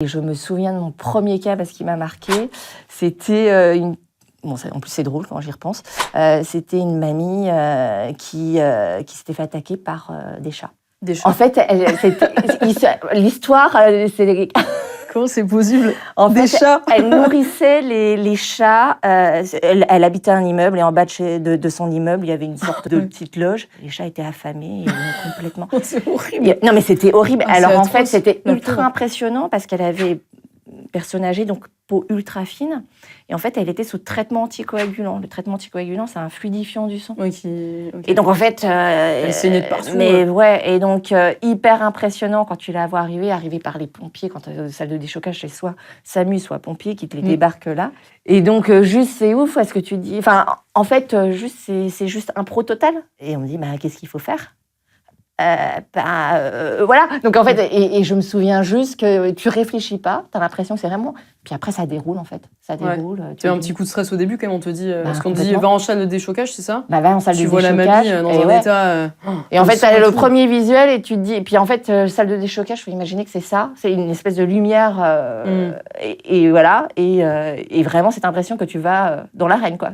Et je me souviens de mon premier cas parce qu'il m'a marqué. C'était Bon, en plus, c'est drôle quand j'y repense. C'était une mamie qui s'était fait attaquer par des chats. Des chats. En fait, l'histoire, c'est... Comment c'est possible? Des chats. Elle nourrissait les chats. Elle habitait un immeuble et en bas de son immeuble, il y avait une sorte de petite loge. Les chats étaient affamés et complètement... C'est horrible. Non, mais c'était horrible. Alors, en fait, c'était La ultra pauvre. impressionnant parce qu'elle avait, personne âgée, donc peau ultra fine. Et en fait, elle était sous traitement anticoagulant. Le traitement anticoagulant, c'est un fluidifiant du sang. Oui, ok. Et donc, en fait... elle saignait de partout. Mais ouais, et donc, hyper impressionnant quand tu la vois arriver par les pompiers, quand tu as une salle de déchocage chez soi, SAMU, soit pompiers, qui te les débarquent là. Et donc, juste, c'est ouf, est-ce que tu dis... Enfin, en fait, juste, c'est juste un pro total. Et on me dit, bah, qu'est-ce qu'il faut faire ? Voilà. Donc en fait, et je me souviens juste que tu réfléchis pas, t'as l'impression que c'est vraiment... Puis après, ça déroule en fait. Ça déroule. Tu as un petit coup de stress au début quand même, on te dit... parce qu'on te dit, complètement. va en salle de déchocage, c'est ça? Bah va en salle de Tu déchocage. vois la mamie dans un état... et en fait, t'as le premier visuel et tu te dis... Et puis en fait, salle de déchocage, faut imaginer que c'est ça. C'est une espèce de lumière. Et voilà. Et vraiment, cette impression que tu vas dans l'arène, quoi.